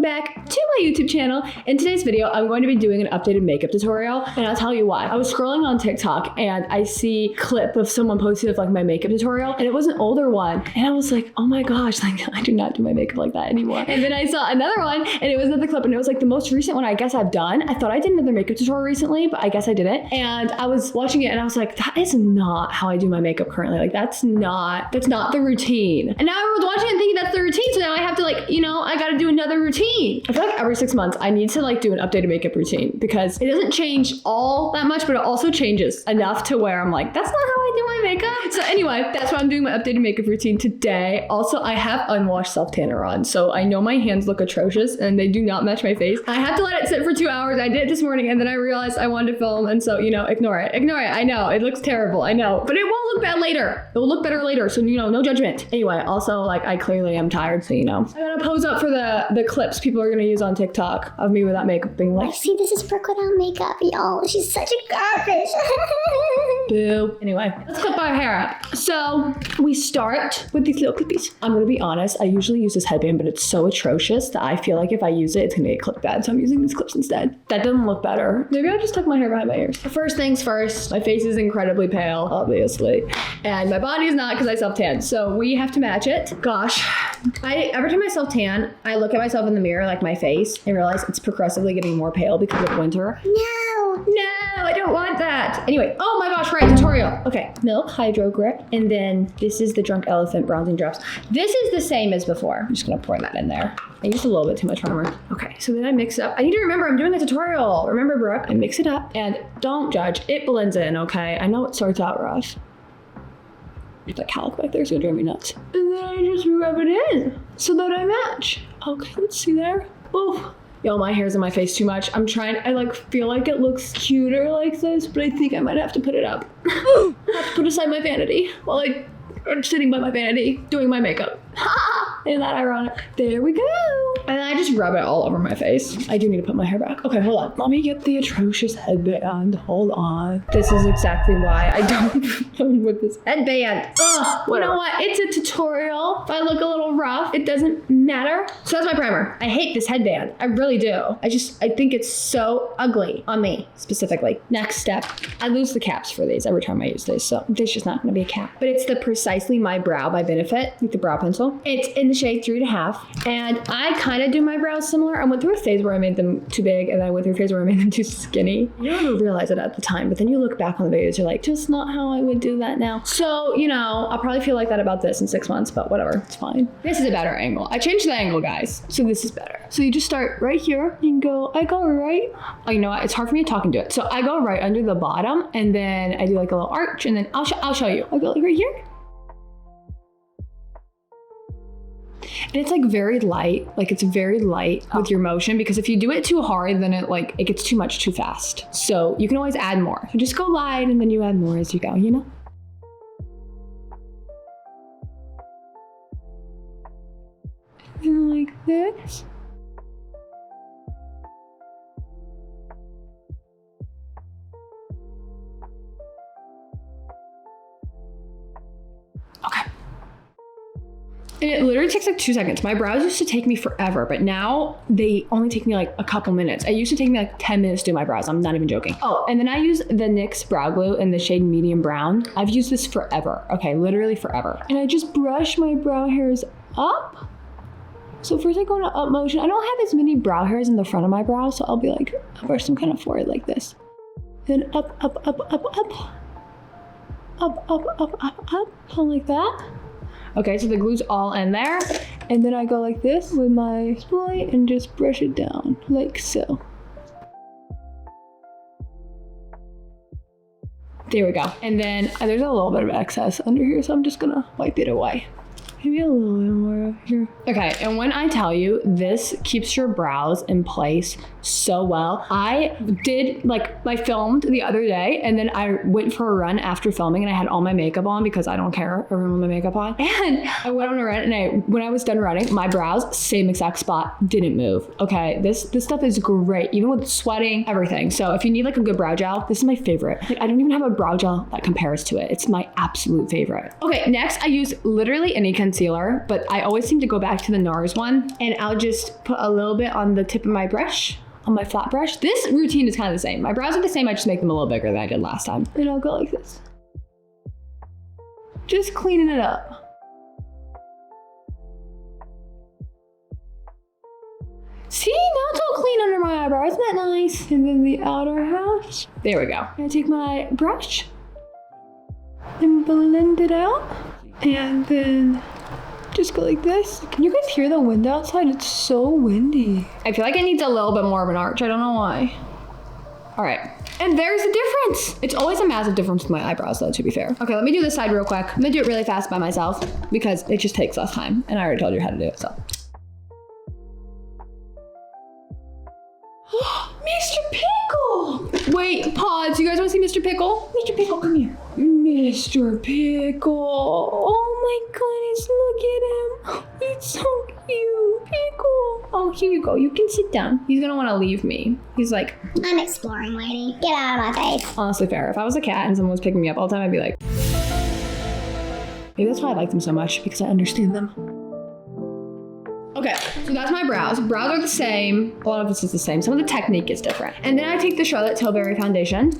back to my YouTube channel. In today's video, I'm going to be doing an updated makeup tutorial, and I'll tell you why. I was scrolling on TikTok and I see a clip of someone posted of like my makeup tutorial, and it was an older one, and I was like, oh my gosh, like I do not do my makeup like that anymore. And then I saw another one, and it was another clip, and it was like the most recent one I guess I've done. I thought I did another makeup tutorial recently, but I guess I didn't. And I was watching it, and I was like, that is not how I do my makeup currently. Like that's not the routine. And now I was watching it and thinking that's the routine, so now I have to like, you know, I gotta do another routine. I feel like every 6 months I need to like do an updated makeup routine because it doesn't change all that much, but it also changes enough to where I'm like, that's not how I do my makeup. So anyway, that's why I'm doing my updated makeup routine today. Also, I have unwashed self-tanner on, so I know my hands look atrocious and they do not match my face. I have to let it sit for 2 hours. I did it this morning, and then I realized I wanted to film, and so, you know, ignore it. I know it looks terrible, I know, but it won't look bad later. It will look better later, so you know, no judgment. Anyway, also like I clearly am tired, so you know, I gotta pose up for the clips people are gonna use on TikTok of me without makeup, being like, see, this is Brooke without makeup, y'all. She's such a garbage. boo. Anyway, let's clip our hair up. So we start with these little clippies. I'm gonna be honest, I usually use this headband, but it's so atrocious that I feel like if I use it, it's gonna get clipped bad. So I'm using these clips instead. That doesn't look better. Maybe I'll just tuck my hair behind my ears. First things first, my face is incredibly pale, obviously. And my body is not because I self-tan. So we have to match it. Gosh, every time I self-tan, I look at myself in the mirror, like my face, and realize it's progressively getting more pale because of winter. No, I don't want that. Anyway, oh my gosh, right, tutorial. Okay, milk, hydro grip, and then this is the Drunk Elephant bronzing drops. This is the same as before. I'm just gonna pour that in there. I used a little bit too much primer. Okay, so then I mix it up. I need to remember I'm doing a tutorial. Remember, Brooke? I mix it up, and don't judge. It blends in, okay? I know it starts out rough. That calic back there is gonna drive me nuts. And then I just rub it in so that I match. Okay, let's see there. Oof. Yo, my hair's in my face too much. I like feel like it looks cuter like this, but I think I might have to put it up. I have to put aside my vanity while I'm sitting by my vanity doing my makeup. Isn't that ironic? There we go. And then I just rub it all over my face. I do need to put my hair back. Okay, hold on. Let me get the atrocious headband. Hold on. This is exactly why I don't film with this headband. Ugh, you know what? It's a tutorial. If I look a little rough, it doesn't matter. So that's my primer. I hate this headband. I really do. I think it's so ugly on me specifically. Next step, I lose the caps for these every time I use these, so there's just not gonna be a cap. But it's the Precisely My Brow by Benefit, like the brow pencil. It's in the shade 3.5, and I kind of do my brows similar. I went through a phase where I made them too big, and then I went through a phase where I made them too skinny. You don't even realize it at the time, but then you look back on the videos, you're like, just not how I would do that now. So, you know, I'll probably feel like that about this in 6 months, but whatever, it's fine. This is a better angle. I changed the angle, guys, so this is better. So you just start right here. You can go, I go right. Oh, you know what? It's hard for me to talk into it. So I go right under the bottom, and then I do like a little arch, and then I'll show you. I go like right here. And it's like very light, with your motion, because if you do it too hard, then it gets too much too fast. So you can always add more. So just go light, and then you add more as you go, you know? And like this. Okay. And it literally takes like 2 seconds. My brows used to take me forever, but now they only take me like a couple minutes. It used to take me like 10 minutes to do my brows. I'm not even joking. Oh, and then I use the NYX brow glue in the shade medium brown. I've used this forever. Okay, literally forever. And I just brush my brow hairs up. So first I go into up motion. I don't have as many brow hairs in the front of my brow, so I'll be like, I'll brush them kind of forward like this. Then up, up, up, up, up. Up, up, up, up, up, something like that. Okay, so the glue's all in there. And then I go like this with my spoolie and just brush it down, like so. There we go. And then there's a little bit of excess under here, so I'm just gonna wipe it away. Maybe a little bit more up here. Okay, and when I tell you, this keeps your brows in place so well. I filmed the other day, and then I went for a run after filming, and I had all my makeup on because I don't care. I remove my makeup on. And I went on a run, and when I was done running, my brows, same exact spot, didn't move. Okay, this stuff is great, even with sweating, everything. So if you need like a good brow gel, this is my favorite. Like, I don't even have a brow gel that compares to it. It's my absolute favorite. Okay, next I use literally any concealer concealer, but I always seem to go back to the NARS one, and I'll just put a little bit on the tip of my brush, on my flat brush. This routine is kind of the same. My brows are the same, I just make them a little bigger than I did last time. And I'll go like this. Just cleaning it up. See, now it's all clean under my eyebrow. Isn't that nice? And then the outer half. There we go. I take my brush and blend it out. And then just go like this. Can you guys hear the wind outside? It's so windy. I feel like it needs a little bit more of an arch. I don't know why. All right. And there's a difference. It's always a massive difference with my eyebrows though, to be fair. Okay, let me do this side real quick. I'm gonna do it really fast by myself because it just takes less time. And I already told you how to do it, so. Mr. Pickle! Wait, pause. You guys want to see Mr. Pickle? Mr. Pickle, come here. Mr. Pickle. Oh my goodness, look at him. He's so cute. Pickle. Oh, here you go. You can sit down. He's gonna want to leave me. He's like, I'm exploring, lady. Get out of my face. Honestly fair. If I was a cat and someone was picking me up all the time, I'd be like, maybe that's why I like them so much, because I understand them. Okay, so that's my brows. Brows are the same. A lot of this is the same. Some of the technique is different. And then I take the Charlotte Tilbury foundation.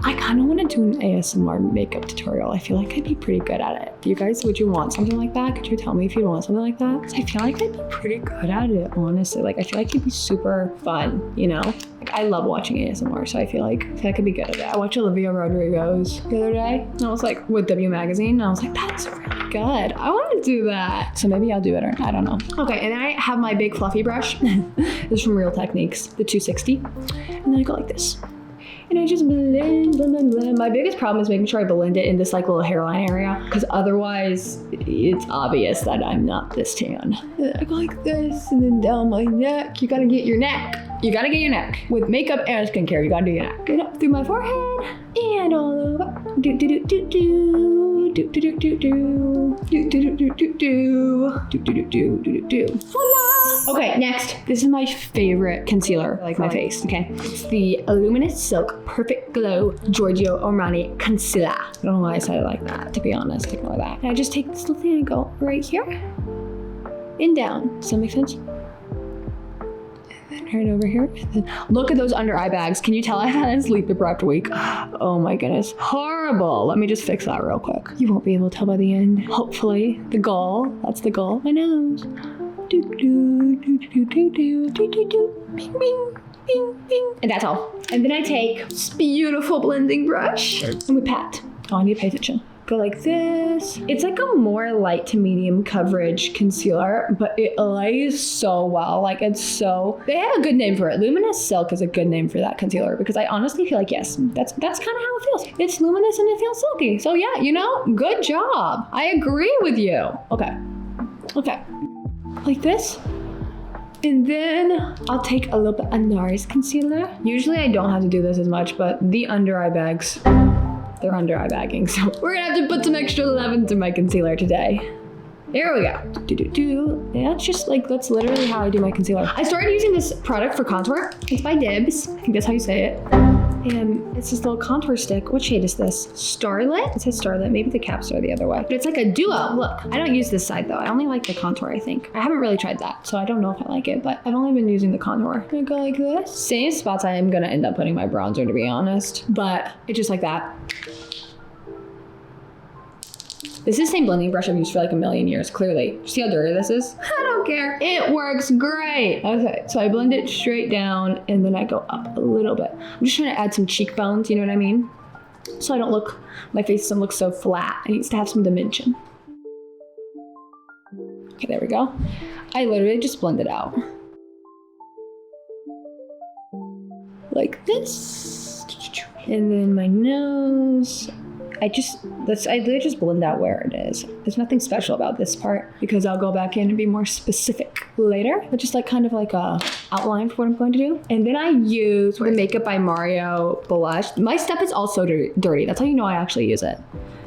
I kind of want to do an ASMR makeup tutorial. I feel like I'd be pretty good at it. You guys, would you want something like that? Could you tell me if you want something like that? 'Cause I feel like I'd be pretty good at it, honestly. Like, I feel like it'd be super fun, you know? Like, I love watching ASMR, so I feel like I could be good at it. I watched Olivia Rodrigo's the other day, and I was like, with W Magazine, and I was like, that's really good. I want to do that. So maybe I'll do it, or I don't know. Okay, and then I have my big fluffy brush. This is from Real Techniques, the 260. And then I go like this. And I just blend, blend, blend, blend. My biggest problem is making sure I blend it in this like little hairline area, because otherwise it's obvious that I'm not this tan. And I go like this, and then down my neck. You gotta get your neck. You gotta get your neck. With makeup and skincare, you gotta do your neck. Get up through my forehead and all over. Do do do do do. Do do do do do. Do do do do do do. Do do do do do do. Voila! Okay, next. This is my favorite concealer, like my face, okay? It's the Luminous Silk Perfect Glow Giorgio Armani Concealer. I don't know why I said it like that, to be honest. Ignore that. And I just take this little thing and go right here and down. Does that make sense? And then right over here. And then look at those under eye bags. Can you tell I've had a sleep deprived week? Oh my goodness. Horrible. Let me just fix that real quick. You won't be able to tell by the end. Hopefully. The goal. That's the goal. My nose. Do do do do do do do do do. Bing bing. Bing, bing. And that's all. And then I take this beautiful blending brush and we pat. Oh, I need to pay attention. Go like this. It's like a more light to medium coverage concealer, but it lays so well. Like, it's so, they have a good name for it. Luminous Silk is a good name for that concealer, because I honestly feel like, yes, that's kind of how it feels. It's luminous and it feels silky. So yeah, you know, good job. I agree with you. Okay. Okay. Like this. And then I'll take a little bit of NARS concealer. Usually I don't have to do this as much, but the under eye bags, they're under eye bagging. So we're gonna have to put some extra love into my concealer today. Here we go. Do do do. Yeah, it's just like, that's literally how I do my concealer. I started using this product for contour. It's by Dibs. I think that's how you say it. And it's this little contour stick. What shade is this? Starlit? It says Starlit. Maybe the caps are the other way. But it's like a duo. Look, I don't use this side though. I only like the contour, I think. I haven't really tried that, so I don't know if I like it, but I've only been using the contour. I go like this. Same spots I am gonna end up putting my bronzer, to be honest, but it's just like that. This is the same blending brush I've used for like a million years, clearly. See how dirty this is? I don't care. It works great. Okay, so I blend it straight down and then I go up a little bit. I'm just trying to add some cheekbones, you know what I mean? So I don't look, my face doesn't look so flat. It needs to have some dimension. Okay, there we go. I literally just blend it out. Like this. And then my nose. I literally just blend out where it is. There's nothing special about this part because I'll go back in and be more specific later, but just like kind of like a outline for what I'm going to do. And then I use the Makeup by Mario blush. My stuff is also dirty. That's how you know I actually use it.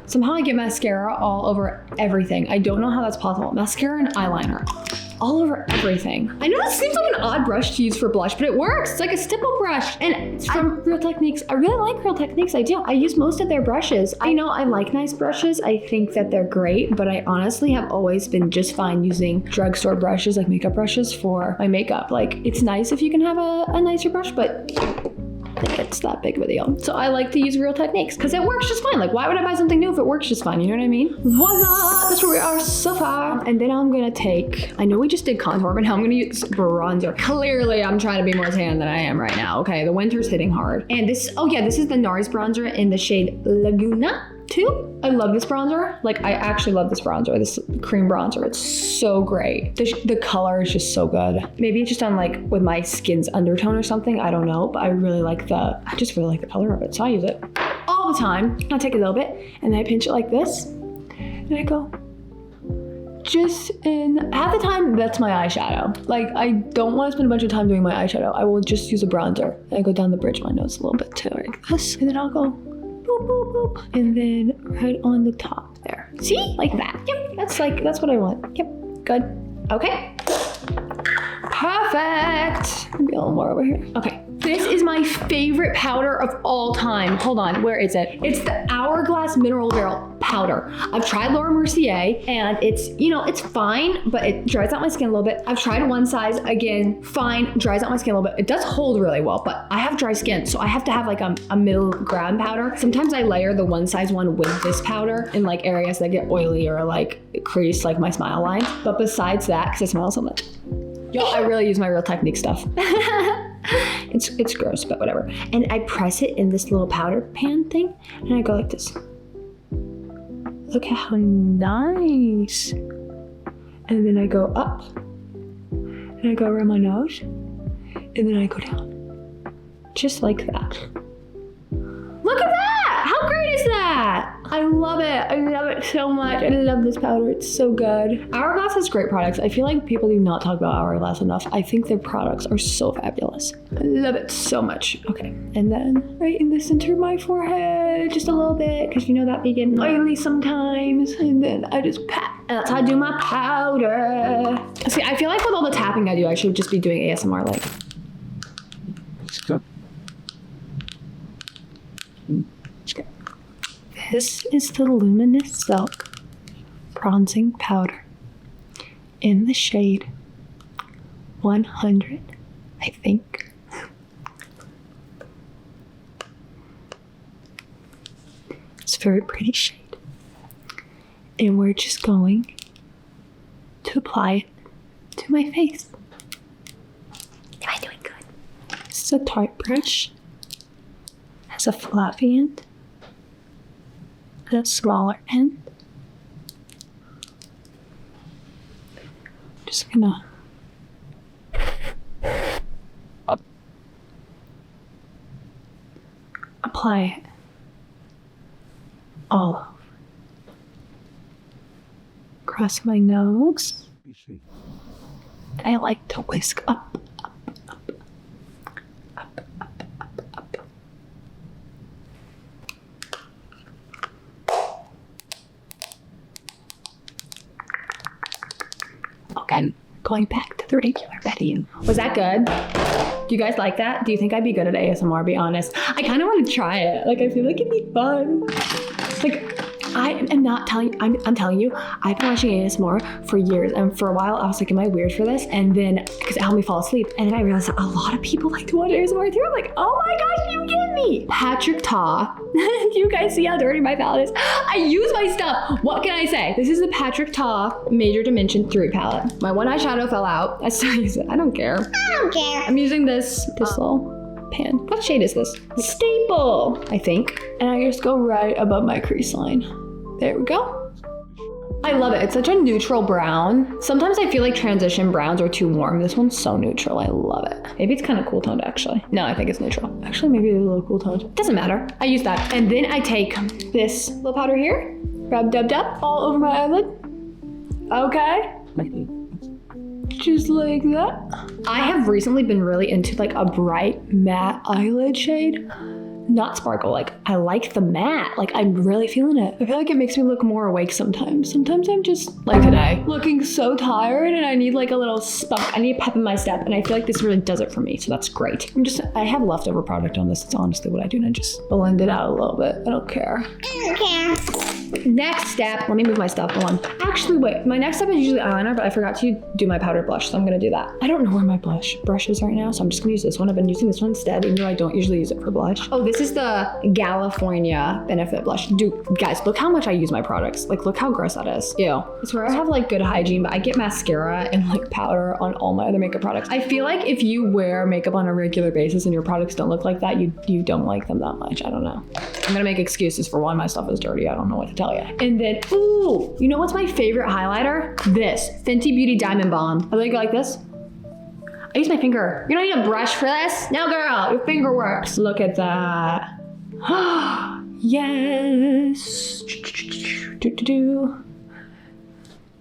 Somehow I get mascara all over everything. I don't know how that's possible. Mascara and eyeliner. all over everything. I know this seems like an odd brush to use for blush, but it works. It's like a stipple brush, and it's from Real Techniques. I really like Real Techniques, I do. I use most of their brushes. I know I like nice brushes. I think that they're great, but I honestly have always been just fine using drugstore brushes, like makeup brushes for my makeup. Like, it's nice if you can have a nicer brush, but I think it's that big of a deal. So I like to use Real Techniques because it works just fine. Like, why would I buy something new if it works just fine? You know what I mean? Voila! That's where we are so far. And then I'm gonna take, I know we just did contour, but now I'm gonna use bronzer. Clearly, I'm trying to be more tan than I am right now. Okay, the winter's hitting hard. And this, oh yeah, this is the NARS bronzer in the shade Laguna 2. I love this bronzer. Like, I actually love this bronzer, this cream bronzer. It's so great. The color is just so good. Maybe it's just on like with my skin's undertone or something. I don't know, but I just really like the color of it. So I use it all the time. I take a little bit and then I pinch it like this. And I go just in, half the time that's my eyeshadow. Like, I don't want to spend a bunch of time doing my eyeshadow. I will just use a bronzer. And I go down the bridge of my nose a little bit too, like this. And then I'll go boop, boop, boop. And then right on the top there. See? Like that. Yep. That's what I want. Yep. Good. Okay. Perfect. Maybe a little more over here. Okay. This is my favorite powder of all time. Hold on, where is it? It's the Hourglass Mineral Veil powder. I've tried Laura Mercier and it's, you know, it's fine, but it dries out my skin a little bit. I've tried one size, again, fine, dries out my skin a little bit. It does hold really well, but I have dry skin, so I have to have like a middle ground powder. Sometimes I layer the one size one with this powder in like areas that get oily or like crease, like my smile line. But besides that, because I smile so much, yo, I really use my Real Technique stuff. It's gross, but whatever. And I press it in this little powder pan thing, and I go like this. Look how nice. And then I go up, and I go around my nose, and then I go down. Just like that. Look at that! How great is that? I love it. I love it so much. I love this powder. It's so good. Hourglass has great products. I feel like people do not talk about Hourglass enough. I think their products are so fabulous. I love it so much. Okay. And then right in the center of my forehead, just a little bit, because you know that be getting oily sometimes. And then I just pat. And that's how I do my powder. See, I feel like with all the tapping I do, I should just be doing ASMR like. This is the Luminous Silk Bronzing Powder in the shade 100, I think. It's a very pretty shade. And we're just going to apply it to my face. Am I doing good? This is a Tarte brush. It has a fluffy end. The smaller end. Just gonna apply it all over. Across my nose. I like to whisk up. Okay, going back to the regular Betty. Was that good? Do you guys like that? Do you think I'd be good at ASMR, be honest? I kind of want to try it. Like, I feel like it'd be fun. Like, I am not telling you, I'm telling you, I've been watching ASMR for years, and for a while I was like, am I weird for this? And then, because it helped me fall asleep, and then I realized that a lot of people like to watch ASMR too. I'm like, oh my gosh, you get me. Patrick Ta. Do you guys see how dirty my palette is? I use my stuff. What can I say? This is the Patrick Ta Major Dimension 3 palette. My one eyeshadow fell out. I still use it. I don't care. I don't care. I'm using this little pan. What shade is this? Staple, I think. And I just go right above my crease line. There we go. I love it. It's such a neutral brown. Sometimes I feel like transition browns are too warm. This one's so neutral. I love it. Maybe it's kind of cool toned actually. No, I think it's neutral. Actually, maybe it's a little cool toned. Doesn't matter. I use that. And then I take this little powder here, rub, dub, dub, all over my eyelid. Okay. Just like that. I have recently been really into like a bright matte eyelid shade. not sparkle. Like I like the matte. Like I'm really feeling it. I feel like it makes me look more awake sometimes. Sometimes I'm just like today, looking so tired and I need like a little spunk. I need a pep in my step and I feel like this really does it for me. So that's great. I have leftover product on this. It's honestly what I do and I just blend it out a little bit. I don't care. I don't care. Next step, let me move my stuff on. Actually, wait, my next step is usually eyeliner, but I forgot to do my powder blush, so I'm gonna do that. I don't know where my brush is right now, so I'm just gonna use this one. I've been using this one instead, even though I don't usually use it for blush. Oh, this is the California Benefit Blush. Dude, guys, look how much I use my products. Like, look how gross that is. Ew. It's where I have like good hygiene, but I get mascara and like powder on all my other makeup products. I feel like if you wear makeup on a regular basis and your products don't look like that, you don't like them that much. I don't know. I'm gonna make excuses for why my stuff is dirty. I don't know what to tell you. And then, ooh, you know what's my favorite highlighter? This Fenty Beauty Diamond Bomb. I think I like this. I use my finger. You don't need a brush for this. No, girl, your finger works. Look at that. Yes.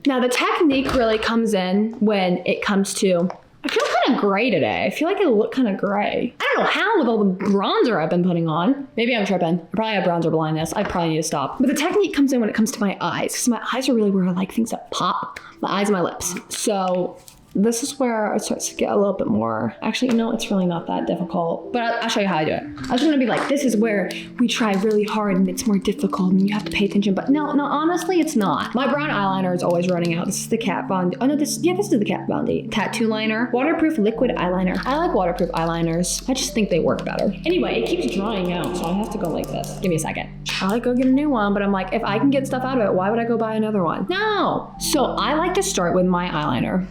Now the technique really comes in when it comes to, I feel kind of gray today. I feel like I look kind of gray. I don't know how with all the bronzer I've been putting on. Maybe I'm tripping. I probably have bronzer blindness. I probably need to stop. But the technique comes in when it comes to my eyes, because my eyes are really where I like things that pop. My eyes and my lips. So this is where it starts to get a little bit more, actually, you know, it's really not that difficult, but I'll show you how I do it. I was gonna be like, this is where we try really hard and it's more difficult and you have to pay attention, but no, honestly, it's not. My brown eyeliner is always running out. This is the Kat Von D. Oh no, this is the Kat Von D tattoo liner, waterproof liquid eyeliner. I like waterproof eyeliners. I just think they work better. Anyway, it keeps drying out, so I have to go like this. Give me a second. I like go get a new one, but I'm like, if I can get stuff out of it, why would I go buy another one? No. So I like to start with my eyeliner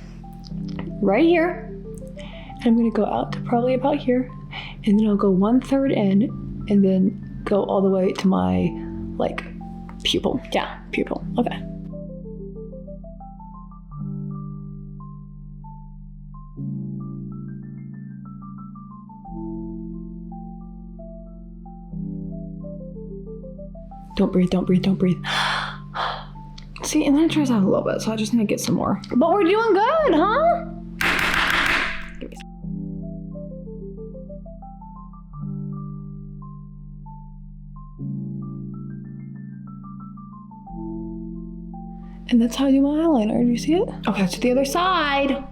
right here. And I'm gonna go out to probably about here. And then I'll go 1/3 in and then go all the way to my like pupil. Yeah, pupil. Okay. Don't breathe, don't breathe, don't breathe. See, and then it dries out a little bit, so I just need to get some more. But we're doing good, huh? And that's how I do my eyeliner. Do you see it? Okay, to the other side.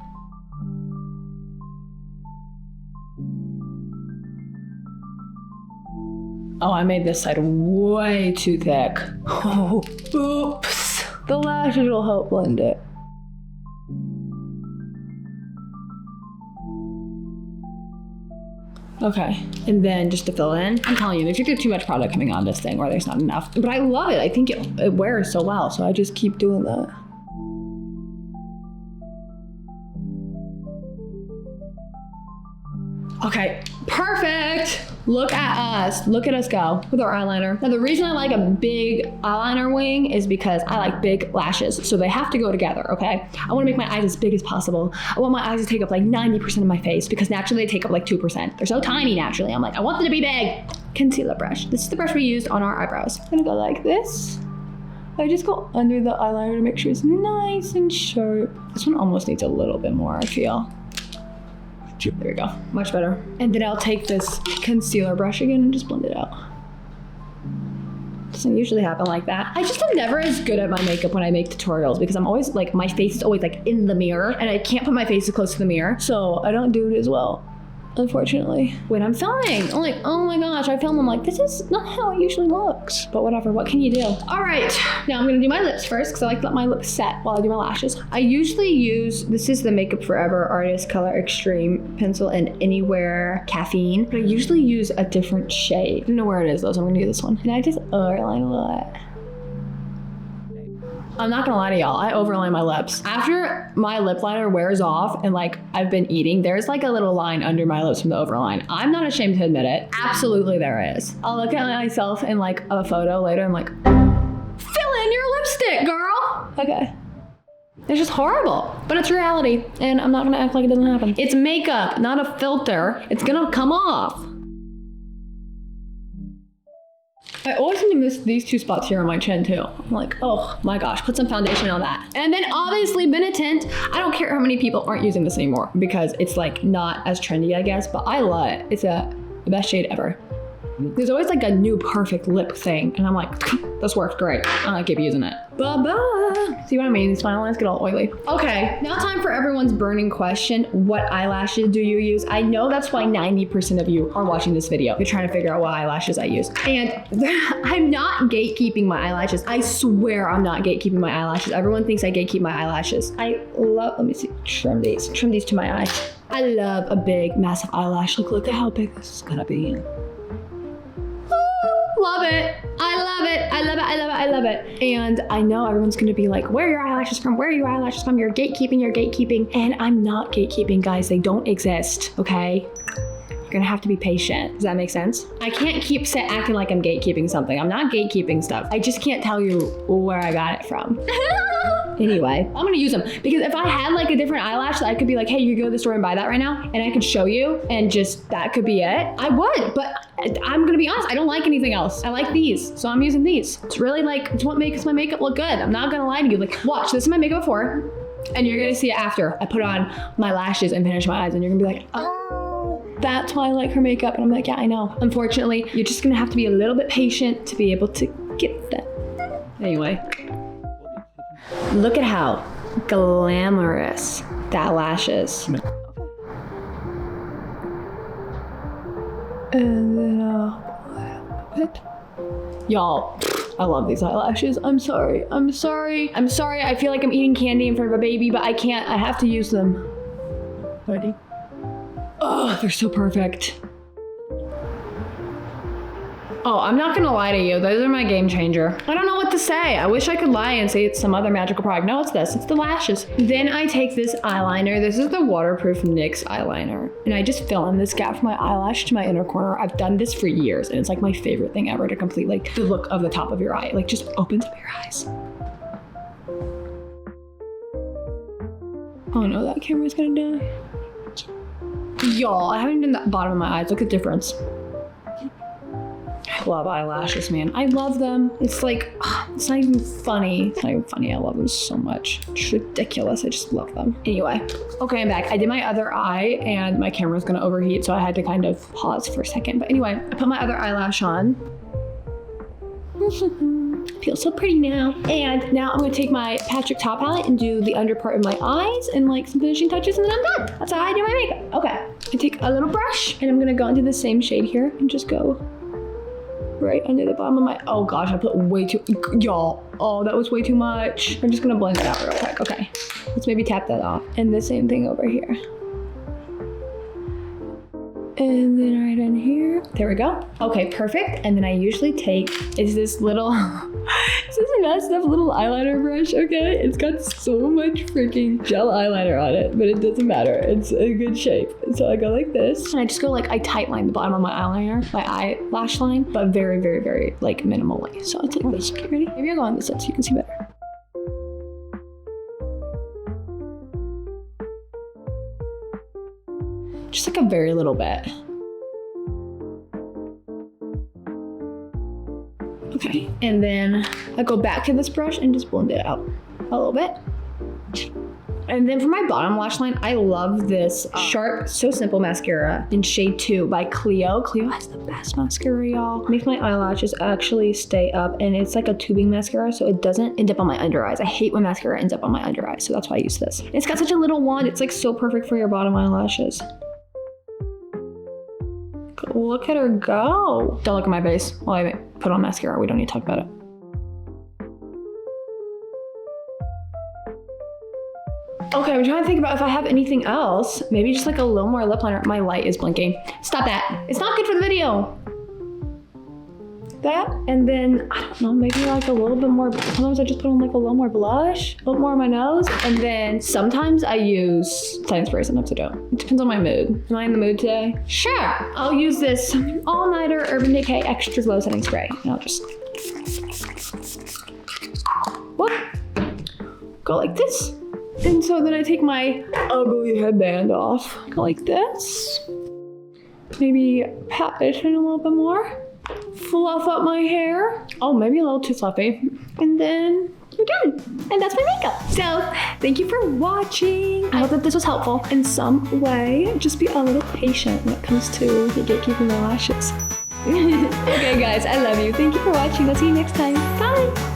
Oh, I made this side way too thick. Oh, oops. The lashes will help blend it. Okay, and then just to fill in, I'm telling you, there's either too much product coming on this thing or there's not enough. But I love it. I think it wears so well, so I just keep doing that. Okay, perfect. Look at us. Look at us go with our eyeliner. Now, the reason I like a big eyeliner wing is because I like big lashes, so they have to go together, okay? I wanna make my eyes as big as possible. I want my eyes to take up like 90% of my face because naturally they take up like 2%. They're so tiny naturally. I'm like, I want them to be big. Concealer brush. This is the brush we used on our eyebrows. I'm gonna go like this. I just go under the eyeliner to make sure it's nice and sharp. This one almost needs a little bit more, I feel. There we go, much better. And then I'll take this concealer brush again and just blend it out. Doesn't usually happen like that. I just am never as good at my makeup when I make tutorials because I'm always like, my face is always like in the mirror and I can't put my face as close to the mirror. So I don't do it as well, unfortunately. When I'm filming, I'm like, oh my gosh, I film, I'm like, this is not how it usually looks. But whatever, what can you do? All right, now I'm gonna do my lips first because I like to let my lips set while I do my lashes. I usually use, this is the Makeup Forever Artist Color Extreme Pencil in Anywhere Caffeine, but I usually use a different shade. I don't know where it is though, so I'm gonna do this one. And I just overline a lot. I'm not gonna lie to y'all, I overline my lips. After my lip liner wears off and like I've been eating, there's like a little line under my lips from the overline. I'm not ashamed to admit it. Absolutely there is. I'll look at myself in like a photo later and like, fill in your lipstick, girl. Okay. It's just horrible, but it's reality and I'm not gonna act like it doesn't happen. It's makeup, not a filter. It's gonna come off. I always seem to miss these two spots here on my chin too. I'm like, oh my gosh, put some foundation on that. And then obviously Benetint. I don't care how many people aren't using this anymore because it's like not as trendy, I guess, but I love it. It's the best shade ever. There's always like a new perfect lip thing. And I'm like, this works great. I'm gonna keep using it. Bye-bye. See what I mean? These final lines get all oily. Okay, now time for everyone's burning question. What eyelashes do you use? I know that's why 90% of you are watching this video. You're trying to figure out what eyelashes I use. And I'm not gatekeeping my eyelashes. I swear I'm not gatekeeping my eyelashes. Everyone thinks I gatekeep my eyelashes. Let me see, trim these to my eyes. I love a big, massive eyelash. Look at how big this is gonna be. Love it. I love it. I love it. I love it. I love it. And I know everyone's gonna be like, where are your eyelashes from? Where are your eyelashes from? You're gatekeeping. And I'm not gatekeeping, guys. They don't exist, okay? You're gonna have to be patient. Does that make sense? I can't keep acting like I'm gatekeeping something. I'm not gatekeeping stuff. I just can't tell you where I got it from. Anyway, I'm gonna use them because if I had like a different eyelash that I could be like, hey, you go to the store and buy that right now, and I could show you and just that could be it, I would. But I'm gonna be honest, I don't like anything else. I like these, so I'm using these. It's really like, it's what makes my makeup look good. I'm not gonna lie to you. Like, watch, this is my makeup before, and you're gonna see it after I put on my lashes and finish my eyes, and you're gonna be like, oh, that's why I like her makeup. And I'm like, yeah, I know. Unfortunately, you're just gonna have to be a little bit patient to be able to get that. Anyway. Look at how glamorous that lash is. And then y'all, I love these eyelashes. I'm sorry. I feel like I'm eating candy in front of a baby, but I can't. I have to use them. Ready? Oh, they're so perfect. Oh, I'm not gonna lie to you. Those are my game changer. I don't know what to say. I wish I could lie and say it's some other magical product. No, it's this. It's the lashes. Then I take this eyeliner. This is the waterproof NYX eyeliner. And I just fill in this gap from my eyelash to my inner corner. I've done this for years, and it's like my favorite thing ever to complete like the look of the top of your eye. Like just opens up your eyes. Oh no, that camera's gonna die. Y'all, I haven't done the bottom of my eyes. Look at the difference. I love eyelashes, man. I love them. It's like, it's not even funny. It's not even funny. I love them so much. It's ridiculous. I just love them. Anyway, okay, I'm back. I did my other eye and my camera's gonna overheat, so I had to kind of pause for a second. But anyway, I put my other eyelash on. Feels so pretty now. And now I'm gonna take my Patrick Top palette and do the under part of my eyes and like some finishing touches, and then I'm done. That's how I do my makeup. Okay, I take a little brush and I'm gonna go into the same shade here and just go right under the bottom of my, oh gosh, I put way too, y'all, oh, that was way too much. I'm just gonna blend it out real quick. Okay, let's maybe tap that off. And the same thing over here. And then right in here, there we go. Okay, perfect. And then I usually take, it's this little, it's this messed up little eyeliner brush, okay? It's got so much freaking gel eyeliner on it, but it doesn't matter. It's a good shape. So I go like this, and I just go like, I tight line the bottom of my eyeliner, my eyelash line, but very, very, very like minimally. So it's like this, okay, ready? Maybe I'll go on this side so you can see better. Just like a very little bit. Okay, and then I go back to this brush and just blend it out a little bit. And then for my bottom lash line, I love this Sharp So Simple mascara in shade 2 by Clio. Clio has the best mascara, y'all. Makes my eyelashes actually stay up, and it's like a tubing mascara, so it doesn't end up on my under eyes. I hate when mascara ends up on my under eyes, so that's why I use this. It's got such a little wand. It's like so perfect for your bottom eyelashes. Look at her go. Don't look at my face while I put on mascara. We don't need to talk about it. Okay, I'm trying to think about if I have anything else. Maybe just like a little more lip liner. My light is blinking. Stop that. It's not good for the video. That, and then, I don't know, maybe like a little bit more. Sometimes I just put on like a little more blush, a little more on my nose. And then sometimes I use setting spray, sometimes I don't. It depends on my mood. Am I in the mood today? Sure. I'll use this All Nighter Urban Decay Extra Glow Setting Spray. And I'll just, whoop, go like this. And so then I take my ugly headband off, go like this. Maybe pat it in a little bit more. Fluff up my hair. Oh, maybe a little too fluffy. And then you're done. And that's my makeup. So thank you for watching. I hope that this was helpful in some way. Just be a little patient when it comes to gatekeeping the lashes. Okay, guys, I love you. Thank you for watching. I'll see you next time. Bye.